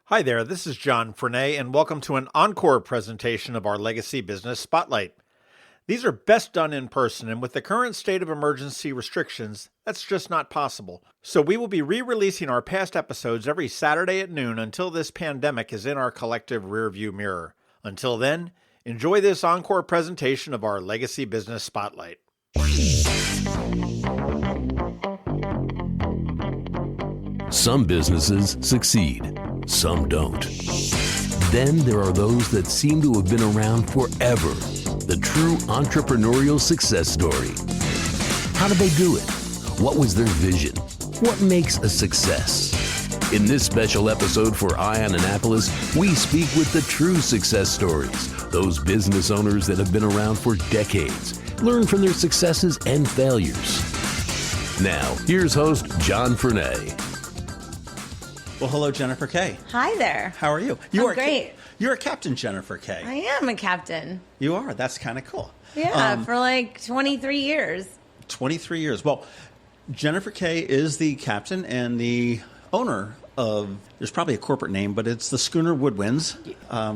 Hi there, this is John Frenay, and welcome to an Encore presentation of our Legacy Business Spotlight. These are best done in person, and with the current state of emergency restrictions, that's just not possible. So we will be re-releasing our past episodes every Saturday at noon until this pandemic is in our collective rearview mirror. Until then, enjoy this Encore presentation of our Legacy Business Spotlight. Some businesses succeed, some don't. Then there are those that seem to have been around forever. The true entrepreneurial success story. How did they do it? What was their vision? What makes a success? In this special episode for Eye on Annapolis, we speak with the true success stories, those business owners that have been around for decades, learn from their successes and failures. Now, here's host John Frenay. Well, hello, Jennifer Kaye. Hi there. How are you? I'm great. You're a captain, Jennifer Kaye. I am a captain. You are. That's kind of cool. Yeah, for like 23 years. 23 years. Well, Jennifer Kaye is the captain and the owner of, there's probably a corporate name, but it's the Schooner Woodwinds,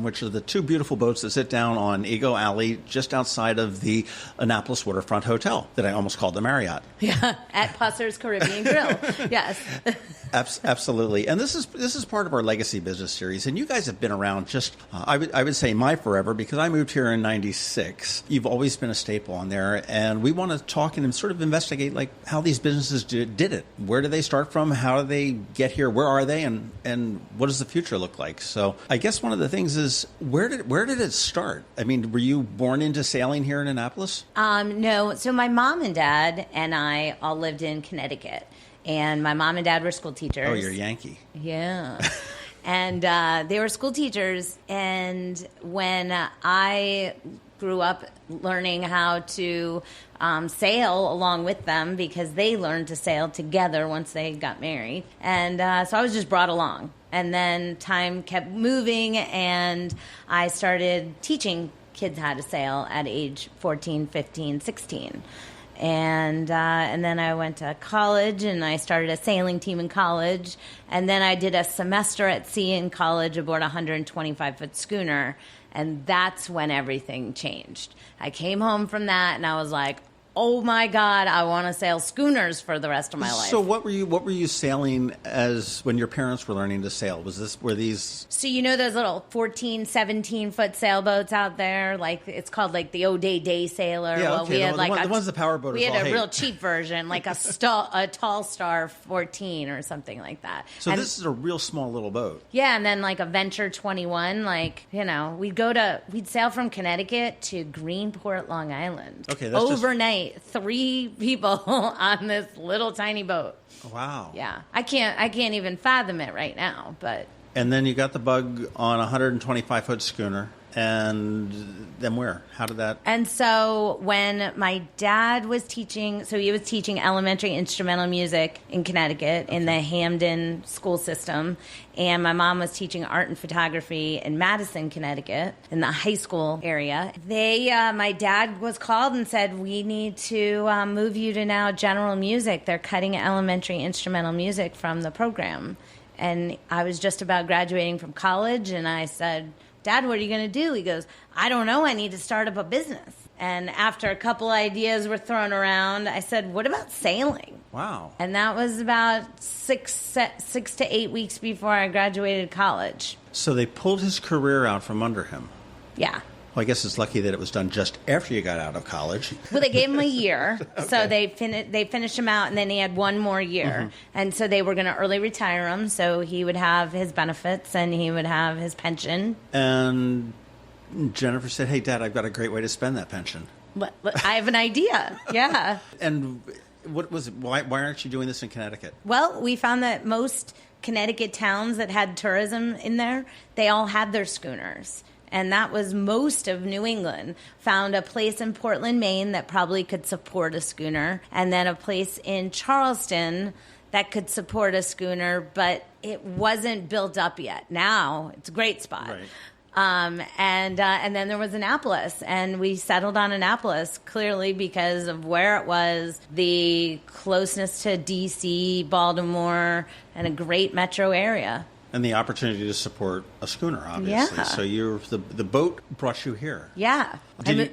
which are the two beautiful boats that sit down on Ego Alley just outside of the Annapolis Waterfront Hotel that I almost called the Marriott. Yeah, at Pusser's Caribbean Grill. Yes. Absolutely. And this is part of our Legacy Business Series. And you guys have been around just, I would say my forever, because I moved here in 96. You've always been a staple on there. And we want to talk and sort of investigate like how these businesses did it. Where do they start from? How do they get here? Where are they? And what does the future look like? So I guess one of the things is, where did it start? I mean, were you born into sailing here in Annapolis? No. So my mom and dad and I all lived in Connecticut. And my mom and dad were school teachers. Oh, you're a Yankee. Yeah. And they were school teachers. And when I grew up learning how to sail along with them, because they learned to sail together once they got married. And so I was just brought along. And then time kept moving, and I started teaching kids how to sail at age 14, 15, 16. And then I went to college, and I started a sailing team in college. And then I did a semester at sea in college aboard a 125-foot schooner. And that's when everything changed. I came home from that, and I was like, oh my God, I want to sail schooners for the rest of my life. So what were you sailing as when your parents were learning to sail? Were these? So you know those little 14, 17-foot sailboats out there? Like, it's called like the O'Day Sailor. Yeah, well, okay. we had the ones the power boaters we had all a hate. real cheap version, like a Tall Star 14 or something like that. So this is a real small little boat. Yeah, and then like a Venture 21, like, you know, we'd sail from Connecticut to Greenport, Long Island. Okay, that's overnight. 3 people on this little tiny boat. Wow. Yeah. I can't even fathom it right now, but. And then you got the bug on a 125-foot schooner. And then where? How did that? And so when my dad was teaching, so he was teaching elementary instrumental music in Connecticut in the Hamden school system. And my mom was teaching art and photography in Madison, Connecticut, in the high school area. My dad was called and said, we need to move you to now general music. They're cutting elementary instrumental music from the program. And I was just about graduating from college, and I said, Dad, what are you going to do? He goes, I don't know. I need to start up a business. And after a couple ideas were thrown around, I said, what about sailing? Wow. And that was about 6 to 8 weeks before I graduated college. So they pulled his career out from under him. Yeah. Well, I guess it's lucky that it was done just after you got out of college. Well, they gave him a year. Okay. So they finished him out, and then he had one more year. Mm-hmm. And so they were going to early retire him, so he would have his benefits and he would have his pension. And Jennifer said, hey, Dad, I've got a great way to spend that pension. I have an idea. Yeah. And what was it? Why aren't you doing this in Connecticut? Well, we found that most Connecticut towns that had tourism in there, they all had their schooners. And that was most of New England. Found a place in Portland, Maine that probably could support a schooner. And then a place in Charleston that could support a schooner, but it wasn't built up yet. Now it's a great spot. Right. And then there was Annapolis, and we settled on Annapolis clearly because of where it was, the closeness to D.C., Baltimore, and a great metro area. And the opportunity to support a schooner, obviously. Yeah. So the boat brought you here. Yeah.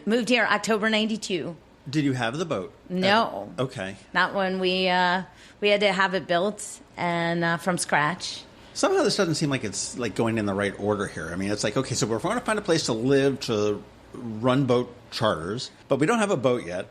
Moved here October 92. Did you have the boat? No. Okay. Not when we had to have it built and from scratch. Somehow this doesn't seem like it's like going in the right order here. I mean, it's like, okay, so we're going to find a place to live, to run boat charters, but we don't have a boat yet.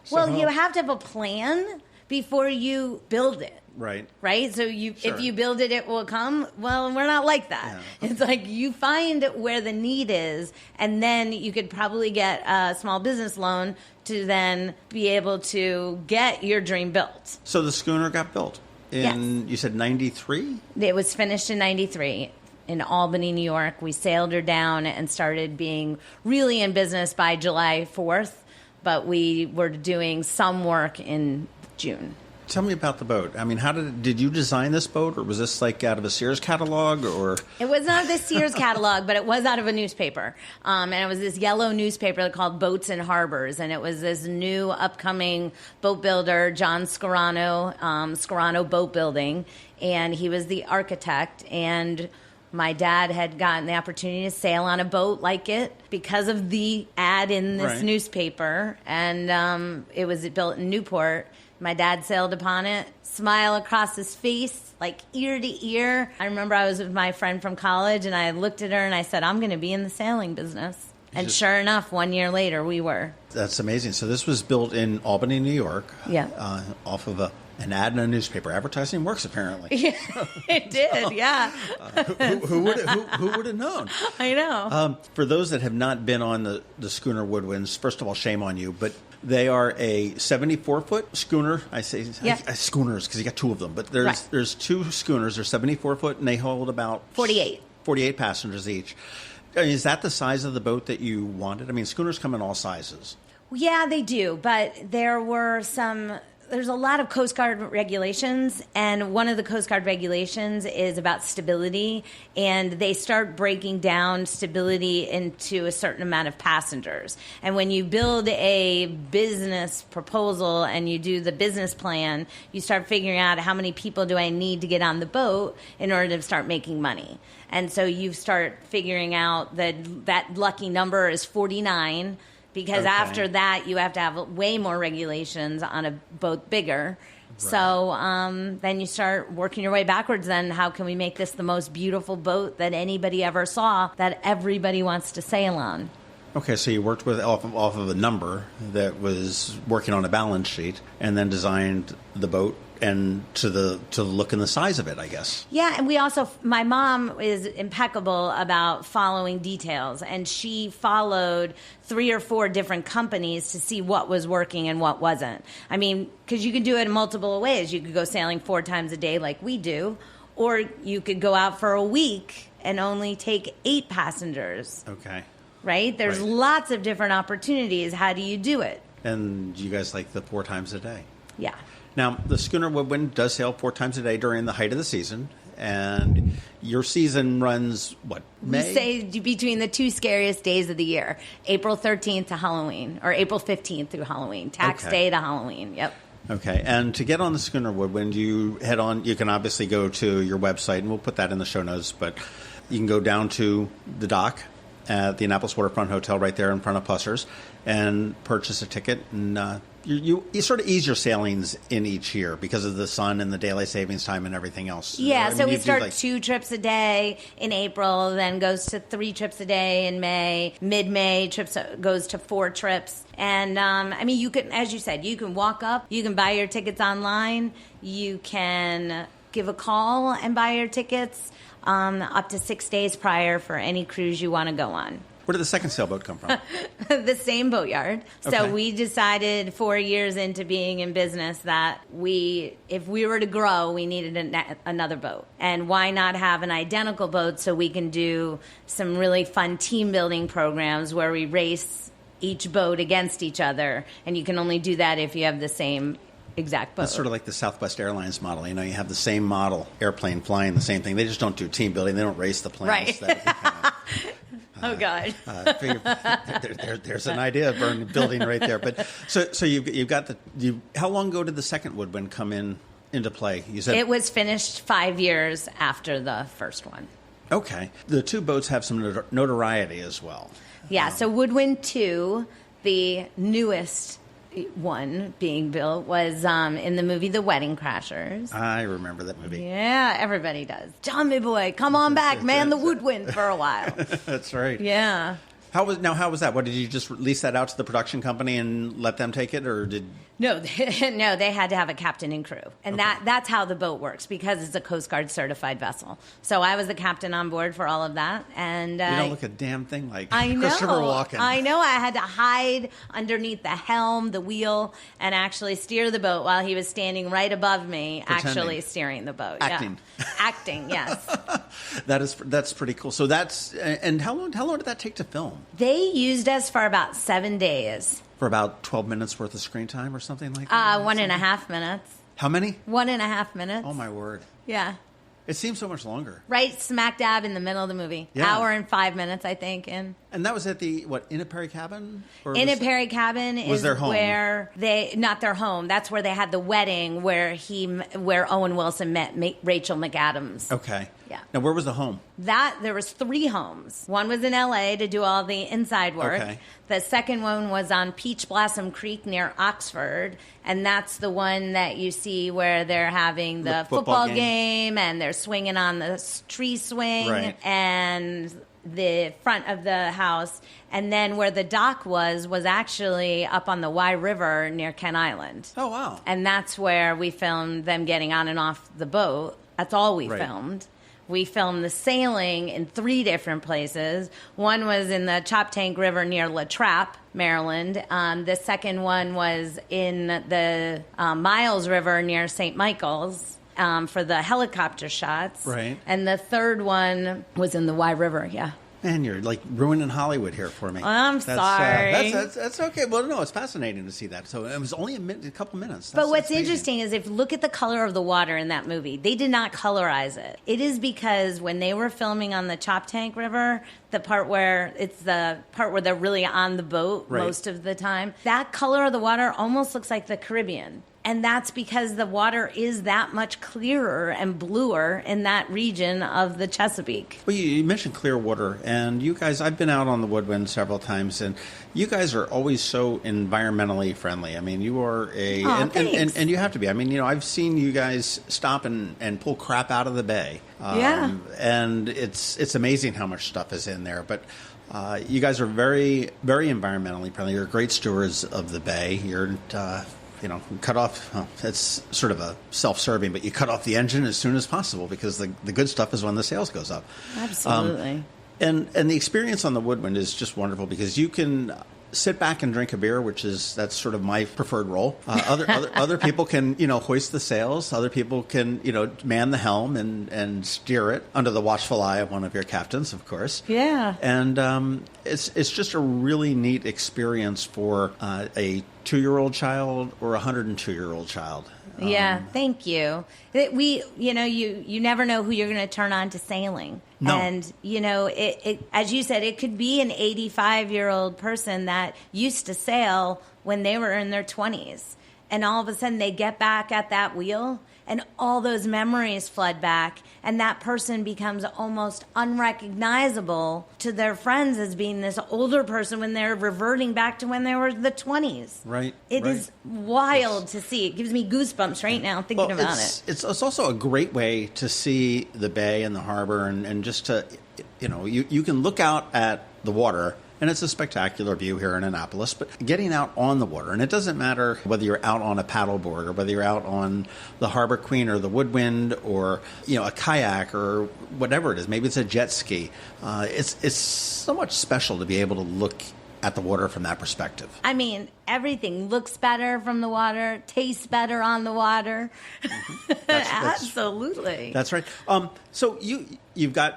Well, you have to have a plan before you build it. Right. Right? So Sure. if you build it, it will come. Well, we're not like that. Yeah. It's like you find where the need is, and then you could probably get a small business loan to then be able to get your dream built. So the schooner got built in, you said 93? It was finished in 93 in Albany, New York. We sailed her down and started being really in business by July 4th, but we were doing some work in June. Tell me about the boat. I mean, did you design this boat, or was this like out of a Sears catalog, or? It was not the Sears catalog, but it was out of a newspaper. And it was this yellow newspaper called Boats and Harbors. And it was this new upcoming boat builder, John Scarano Boat Building. And he was the architect. And my dad had gotten the opportunity to sail on a boat like it because of the ad in this newspaper. And it was built in Newport. My dad sailed upon it, smile across his face, like ear to ear. I remember I was with my friend from college, and I looked at her and I said, I'm going to be in the sailing business. And sure enough, 1 year later, we were. That's amazing. So this was built in Albany, New York, off of an ad in a newspaper. Advertising works, apparently. Yeah, it did, yeah. Who would have known? I know. For those that have not been on the schooner Woodwinds, first of all, shame on you, but they are a 74-foot schooner. I say schooners because you got two of them, but there's two schooners. They're 74-foot, and they hold about 48 passengers each. Is that the size of the boat that you wanted? I mean, schooners come in all sizes. Yeah, they do, but there's a lot of Coast Guard regulations, and one of the Coast Guard regulations is about stability, and they start breaking down stability into a certain amount of passengers. And when you build a business proposal and you do the business plan, you start figuring out how many people do I need to get on the boat in order to start making money. And so you start figuring out that lucky number is 49, because after that, you have to have way more regulations on a boat bigger. Right. So then you start working your way backwards. Then how can we make this the most beautiful boat that anybody ever saw that everybody wants to sail on? Okay, so you worked off of a number that was working on a balance sheet, and then designed the boat and to the look and the size of it, I guess. Yeah, and we also, my mom is impeccable about following details, and she followed 3 or 4 different companies to see what was working and what wasn't. I mean, because you can do it in multiple ways. You could go sailing 4 times a day like we do, or you could go out for a week and only take 8 passengers. Okay. Right? There's lots of different opportunities. How do you do it? And you guys like the 4 times a day? Yeah. Now, the schooner Woodwind does sail 4 times a day during the height of the season, and your season runs, what, May? We say between the 2 scariest days of the year, April 13th to Halloween, or April 15th through Halloween, tax day to Halloween, yep. Okay, and to get on the schooner Woodwind, you can obviously go to your website, and we'll put that in the show notes, but you can go down to the dock at the Annapolis Waterfront Hotel right there in front of Pusser's and purchase a ticket, and you sort of ease your sailings in each year because of the sun and the daylight savings time and everything else. Yeah, so we start 2 trips a day in April, then goes to 3 trips a day in May. Mid-May goes to 4 trips. And, I mean, you can, as you said, you can walk up, you can buy your tickets online, you can give a call and buy your tickets up to 6 days prior for any cruise you want to go on. Where did the second sailboat come from? The same boatyard. Okay. So we decided 4 years into being in business that if we were to grow, we needed another boat. And why not have an identical boat so we can do some really fun team building programs where we race each boat against each other. And you can only do that if you have the same exact boat. That's sort of like the Southwest Airlines model. You know, you have the same model airplane flying the same thing. They just don't do team building. They don't race the planes. Right. Oh God! There's an idea of building right there. But so you've got how long ago did the second Woodwind come in into play? You said It was finished 5 years after the first one. Okay. The two boats have some notoriety as well. Yeah, so Woodwind II, the newest one being built, was in the movie The Wedding Crashers. I remember that movie. Yeah, everybody does. Tommy boy, come on back, man the Woodwind for a while. That's right. Yeah. How was that? What, did you just lease that out to the production company and let them take it, or did? No, they had to have a captain and crew. And that's how the boat works, because it's a Coast Guard certified vessel. So I was the captain on board for all of that. And you don't look a damn thing like I know. Christopher Walken. I know. I had to hide underneath the helm, the wheel, and actually steer the boat while he was standing right above me, Pretending. actually steering the boat. Acting. Yeah. Acting, yes. That's pretty cool. So and how long did that take to film? They used us for about 7 days. For about 12 minutes worth of screen time or something like that? 1.5 minutes. How many? 1.5 minutes. Oh, my word. Yeah. It seems so much longer. Right smack dab in the middle of the movie. Yeah. Hour and 5 minutes, I think. And that was at the, Innaperry Cabin? Innaperry Cabin is their home? where not their home. That's where they had the wedding where Owen Wilson met Rachel McAdams. Okay. Yeah. Now, where was the home? There was 3 homes. One was in L.A. to do all the inside work. Okay. The second one was on Peach Blossom Creek near Oxford, and that's the one that you see where they're having the football game and they're swinging on the tree swing. Right. And the front of the house. And then where the dock was actually up on the Wye River near Ken Island. Oh, wow. And that's where we filmed them getting on and off the boat. That's all we filmed. We filmed the sailing in 3 different places. One was in the Choptank River near La Trappe, Maryland. The second one was in the Miles River near St. Michael's for the helicopter shots. Right. And the third one was in the Wye River, yeah. Man, you're like ruining Hollywood here for me. I'm sorry. That's okay. Well, no, it's fascinating to see that. So it was only a couple minutes. But what's interesting is if you look at the color of the water in that movie, they did not colorize it. It is because when they were filming on the Choptank River, the part where they're really on the boat most of the time, that color of the water almost looks like the Caribbean. And that's because the water is that much clearer and bluer in that region of the Chesapeake. Well, you mentioned clear water, and you guys, I've been out on the Woodwind several times, and you guys are always so environmentally friendly. I mean, you are and you have to be. I mean, I've seen you guys stop and pull crap out of the bay. And it's amazing how much stuff is in there. But you guys are very, very environmentally friendly. You're great stewards of the bay. You're cut off, it's sort of a self-serving, but you cut off the engine as soon as possible because the good stuff is when the sales goes up. Absolutely. And the experience on the Woodwind is just wonderful because you can sit back and drink a beer, that's sort of my preferred role. Other people can, hoist the sails. Other people can, man the helm and steer it under the watchful eye of one of your captains, of course. Yeah. And it's just a really neat experience for a 2-year-old child or a 102-year-old child. Yeah, thank you. You never know who you're going to turn on to sailing. No. And, it as you said, it could be an 85-year-old person that used to sail when they were in their 20s. And all of a sudden they get back at that wheel and all those memories flood back, and that person becomes almost unrecognizable to their friends as being this older person when they're reverting back to when they were the 20s. Right. It is wild to see. It gives me goosebumps right now thinking about it. It's also a great way to see the bay and the harbor and just to, you can look out at the water. And it's a spectacular view here in Annapolis, but getting out on the water, and it doesn't matter whether you're out on a paddleboard or whether you're out on the Harbor Queen or the Woodwind or, a kayak or whatever it is. Maybe it's a jet ski. It's so much special to be able to look at the water from that perspective. I mean, everything looks better from the water, tastes better on the water. Mm-hmm. Absolutely. That's right. So you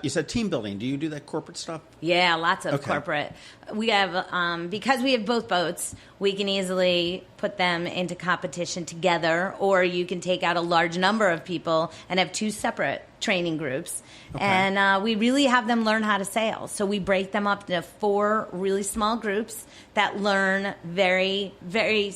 said team building. Do you do that corporate stuff? Yeah, lots of corporate. We have, because we have both boats, we can easily put them into competition together, or you can take out a large number of people and have 2 separate training groups. Okay. And we really have them learn how to sail. So we break them up into 4 really small groups that learn very very, very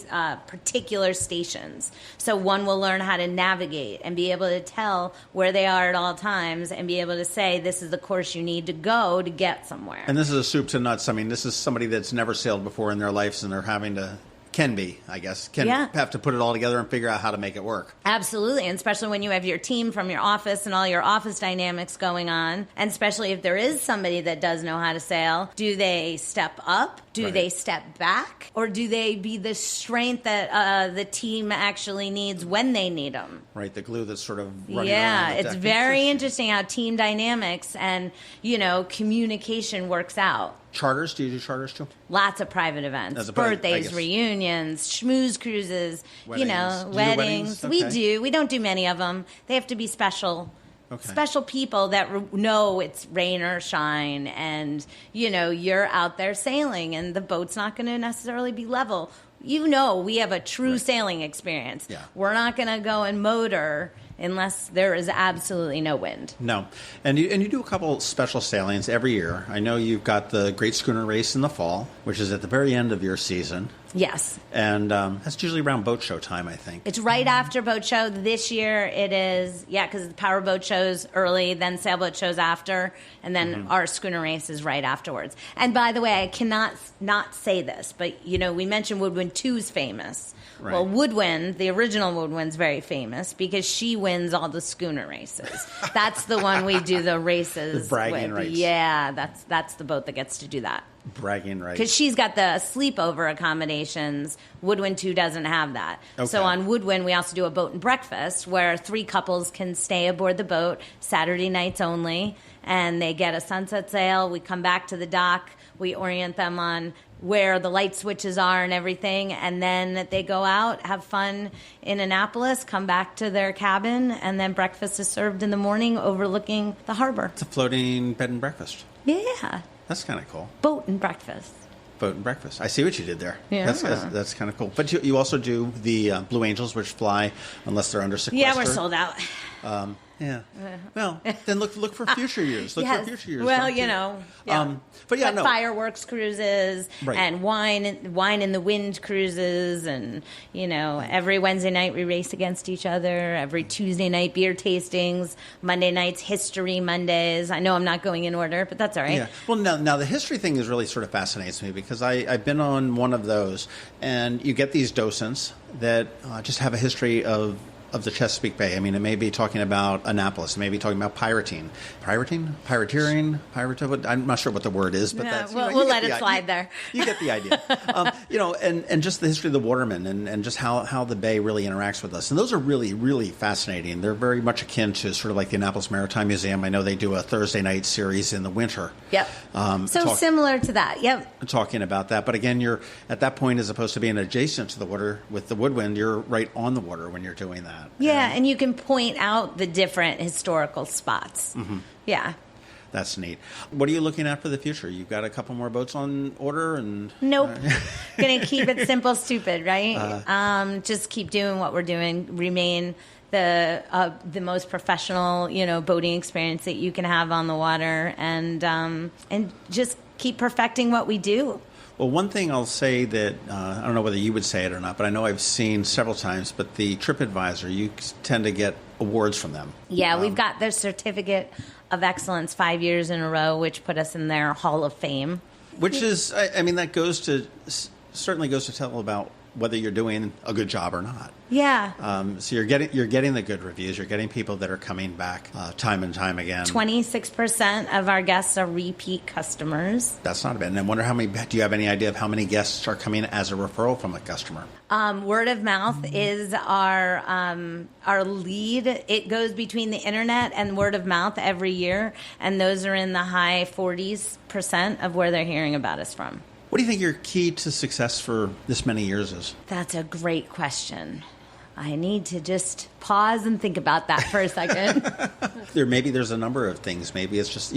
particular stations. So one will learn how to navigate and be able to tell where they are at all times and be able to say, this is the course you need to go to get somewhere. And this is a soup to nuts. I mean, this is somebody that's never sailed before in their lives, and they're having to... Can have to put it all together and figure out how to make it work. Absolutely, and especially when you have your team from your office and all your office dynamics going on, and especially if there is somebody that does know how to sail, do they step up? Do they step back? Or do they be the strength that the team actually needs when they need them? Right, the glue that's sort of running around Yeah, the it's deck. very interesting how team dynamics and, communication works out. Charters? Do you do charters too? Lots of private events, As opposed- I birthdays, guess. reunions, schmooze cruises, Weddings. Do you do weddings. weddings? We Okay. do. We don't do many of them. They have to be special. Okay. Special people that know it's rain or shine, and you're out there sailing, and the boat's not going to necessarily be level. We have a true sailing experience. Yeah. We're not going to go and motor unless there is absolutely no wind. No. And you do a couple special sailings every year. I know you've got the Great Schooner Race in the fall, which is at the very end of your season. Yes. And that's usually around boat show time, I think. It's right after boat show. This year it is, because the power boat show's early, then sailboat show's after, and then our schooner race is right afterwards. And by the way, I cannot not say this, but we mentioned Woodwind II is famous. Right. Well, Woodwind, the original Woodwind's very famous because she wins all the schooner races. That's the one we do the races The bragging with. rights. Yeah, that's the boat that gets to do that. Bragging rights. Because she's got the sleepover accommodations. Woodwind II doesn't have that. Okay. So on Woodwind, we also do a boat and breakfast where 3 couples can stay aboard the boat Saturday nights only, and they get a sunset sail. We come back to the dock. We orient them on where the light switches are and everything, and then they go out, have fun in Annapolis, come back to their cabin, and then breakfast is served in the morning overlooking the harbor. It's a floating bed and breakfast. Yeah, That's kind of cool. boat and breakfast. Boat and breakfast. I see what you did there. Yeah. That's kind of cool. But you also do the Blue Angels, which fly unless they're under sequester. Yeah, we're sold out. Yeah. Well, then look for future years. Look Yes. for future years. Well, don't you? yeah. But yeah, no. Fireworks cruises Right. and wine in the wind cruises, and every Wednesday night we race against each other. Every Tuesday night beer tastings. Monday nights history Mondays. I know I'm not going in order, but that's all right. Yeah. Well, now the history thing is really sort of fascinates me because I've been on one of those, and you get these docents that just have a history of the Chesapeake Bay. I mean, it may be talking about Annapolis. It may be talking about pirateering. I'm not sure what the word is, but Yeah, that's... we'll you let get it the slide there. You get the idea. And just the history of the watermen and just how the bay really interacts with us. And those are really, really fascinating. They're very much akin to sort of like the Annapolis Maritime Museum. I know they do a Thursday night series in the winter. Yep. Similar to that. Yep. Talking about that. But again, you're at that point, as opposed to being adjacent to the water with the Woodwind, you're right on the water when you're doing that. Yeah, and you can point out the different historical spots. Mm-hmm. Yeah. That's neat. What are you looking at for the future? You've got a couple more boats on order, and Nope. Gonna keep it simple, stupid, right? Just keep doing what we're doing. Remain the most professional, boating experience that you can have on the water, and just keep perfecting what we do. Well, one thing I'll say that, I don't know whether you would say it or not, but I know I've seen several times, but the TripAdvisor, you tend to get awards from them. Yeah, we've got their certificate of excellence 5 years in a row, which put us in their Hall of Fame. Which is, I mean, that certainly goes to tell about whether you're doing a good job or not. Yeah. So you're getting the good reviews. You're getting people that are coming back time and time again. 26% of our guests are repeat customers. That's not bad. And I wonder do you have any idea of how many guests are coming as a referral from a customer? Word of mouth is our lead. It goes between the internet and word of mouth every year, and those are in the high 40% of where they're hearing about us from. What do you think your key to success for this many years is? That's a great question. I need to just pause and think about that for a second. There's a number of things. Maybe it's just,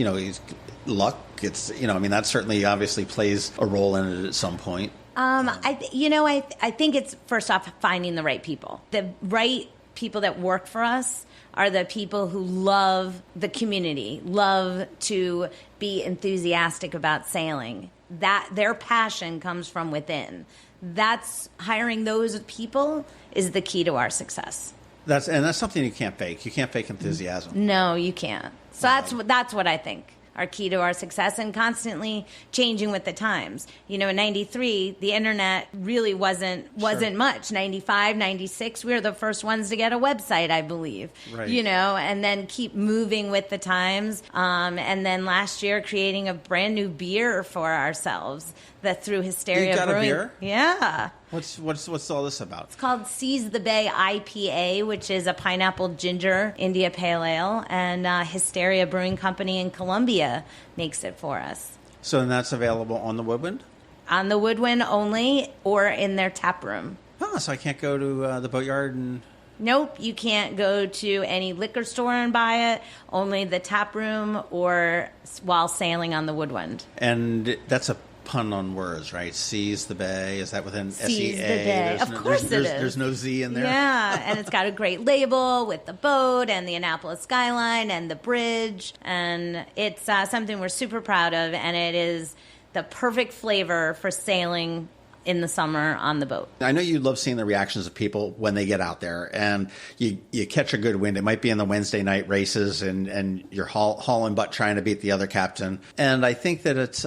luck. It's, that certainly obviously plays a role in it at some point. I think it's first off finding the right people. The right people that work for us are the people who love the community, love to be enthusiastic about sailing. That their passion comes from within. that's hiring those people is the key to our success. That's something you can't fake. You can't fake enthusiasm. No, you can't. So that's what I think are key to our success, and constantly changing with the times. In 93, the internet really wasn't much. 95, 96, we were the first ones to get a website, I believe. Right. And then keep moving with the times. And then last year, creating a brand new beer for ourselves that through Hysteria You got Brewing. a beer? Yeah. What's all this about? It's called Seize the Bay IPA, which is a pineapple ginger India Pale Ale, and Hysteria Brewing Company in Colombia makes it for us. So then that's available on the Woodwind? On the Woodwind only, or in their tap room. Oh, so I can't go to the boatyard and... Nope, you can't go to any liquor store and buy it, only the tap room or while sailing on the Woodwind. And that's a pun on words, right? Seize the Bay. Is that within Seize SEA? the Bay. Of course it is. There's no Z in there? Yeah, and it's got a great label with the boat and the Annapolis skyline and the bridge. And it's something we're super proud of, and it is the perfect flavor for sailing in the summer on the boat. I know you love seeing the reactions of people when they get out there, and you catch a good wind. It might be in the Wednesday night races, and you're hauling butt trying to beat the other captain. And I think that it's,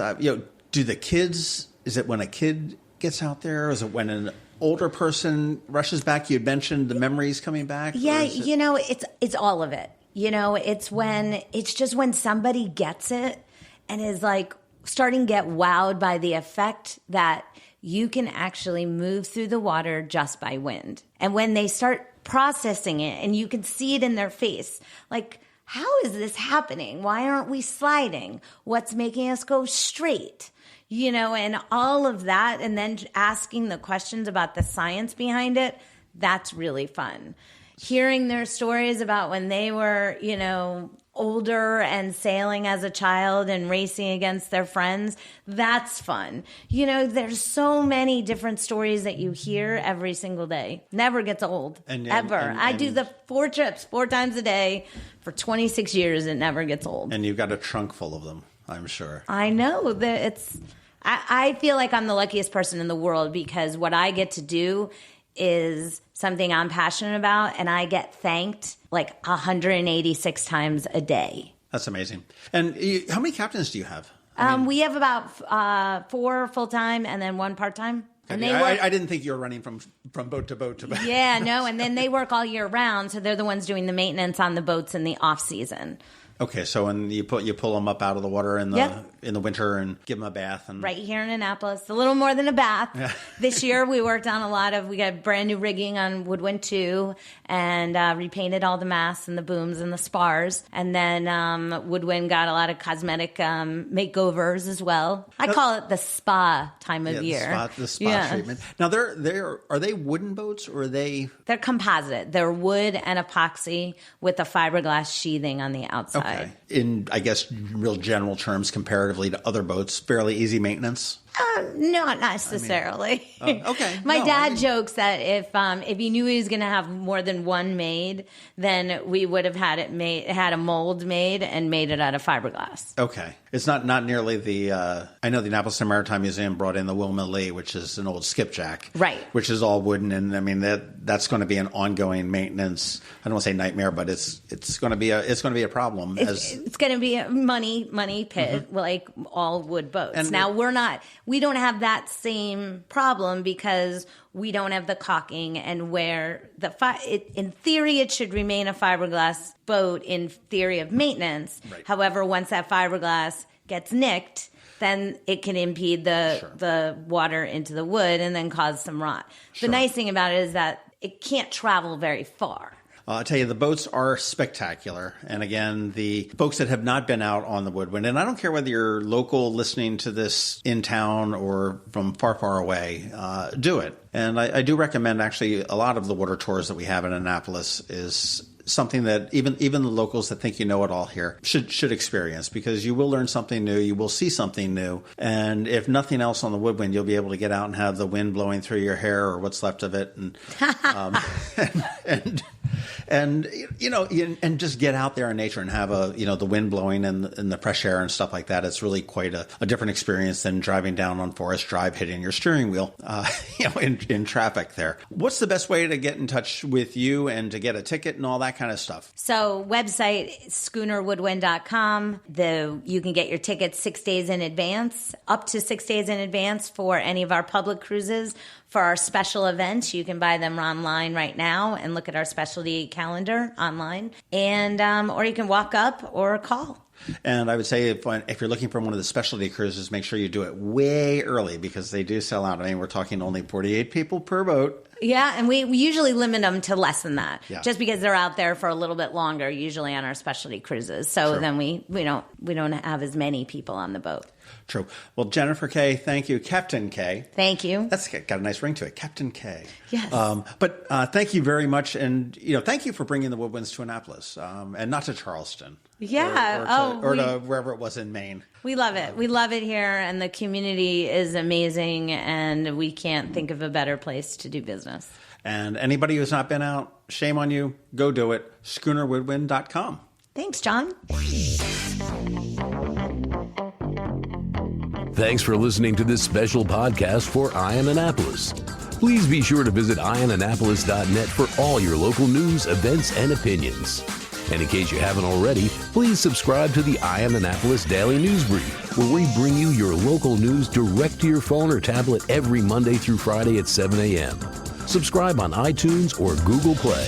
do the kids, is it when a kid gets out there? Is it when an older person rushes back? You had mentioned the memories coming back. Yeah, it's all of it. It's just when somebody gets it and is like starting to get wowed by the effect that you can actually move through the water just by wind. And when they start processing it and you can see it in their face, like, how is this happening? Why aren't we sliding? What's making us go straight? And all of that, and then asking the questions about the science behind it, that's really fun. Hearing their stories about when they were, older and sailing as a child and racing against their friends, that's fun. There's so many different stories that you hear every single day. Never gets old, ever. I do the 4 trips 4 times a day for 26 years. It never gets old. And you've got a trunk full of them, I'm sure. I know that I feel like I'm the luckiest person in the world, because what I get to do is something I'm passionate about, and I get thanked like 186 times a day. That's amazing. And how many captains do you have? We have about 4 full-time and then 1 part-time. And they I didn't think you were running from boat to boat to boat. Yeah, no, and then they work all year round, so they're the ones doing the maintenance on the boats in the off-season. Okay, so when you pull them up out of the water in the winter and give them a bath, and right here in Annapolis, a little more than a bath. Yeah. This year we worked on we got brand new rigging on Woodwind II, and repainted all the masts and the booms and the spars, and then Woodwind got a lot of cosmetic makeovers as well. I call it the spa time of year. The spa treatment. Now are they wooden boats, or are they? They're composite. They're wood and epoxy with a fiberglass sheathing on the outside. Okay. In, I guess, real general terms, comparatively to other boats, fairly easy maintenance? Not necessarily. Okay. My dad jokes that if he knew he was going to have more than one made, then we would have had a mold made and made it out of fiberglass. Okay. It's not nearly the, I know the Annapolis Maritime Museum brought in the Wilma Lee, which is an old skipjack. Right. Which is all wooden, and that's going to be an ongoing maintenance. I don't want to say nightmare, but it's going to be a problem. It's going to be a money pit, like all wood boats. And now we don't have that same problem because we don't have the caulking, and where in theory it should remain a fiberglass boat in theory of maintenance. Right. However, once that fiberglass gets nicked, then it can impede the water into the wood and then cause some rot. Sure. The nice thing about it is that it can't travel very far. I'll tell you, the boats are spectacular. And again, the folks that have not been out on the Woodwind, and I don't care whether you're local listening to this in town or from far, far away, do it. And I do recommend, actually, a lot of the water tours that we have in Annapolis is something that even the locals that think you know it all here should experience, because you will learn something new, you will see something new, and if nothing else on the Woodwind, you'll be able to get out and have the wind blowing through your hair or what's left of it, and And, and just get out there in nature and have the wind blowing and the fresh air and stuff like that. It's really quite a different experience than driving down on Forest Drive, hitting your steering wheel, in traffic there. What's the best way to get in touch with you and to get a ticket and all that kind of stuff? So website, schoonerwoodwind.com. You can get your tickets 6 days in advance, up to 6 days in advance for any of our public cruises. For our special events, you can buy them online right now and look at our specialty calendar online. And or you can walk up or call. And I would say if you're looking for one of the specialty cruises, make sure you do it way early because they do sell out. I mean, we're talking only 48 people per boat. Yeah, and we usually limit them to less than that, yeah. just because they're out there for a little bit longer, usually on our specialty cruises. So then we don't have as many people on the boat. True. Well, Jennifer Kaye, thank you. Captain Kaye. Thank you. That's got a nice ring to it. Captain Kaye. Yes. But thank you very much. And, thank you for bringing the Woodwinds to Annapolis and not to Charleston. Yeah. Or to wherever it was in Maine. We love it. We love it here. And the community is amazing. And we can't think of a better place to do business. And anybody who's not been out, shame on you. Go do it. Schoonerwoodwind.com. Thanks, John. Thanks for listening to this special podcast for Annapolis. Please be sure to visit Annapolis.net for all your local news, events, and opinions. And in case you haven't already, please subscribe to the Annapolis Daily News Brief, where we bring you your local news direct to your phone or tablet every Monday through Friday at 7 a.m. Subscribe on iTunes or Google Play.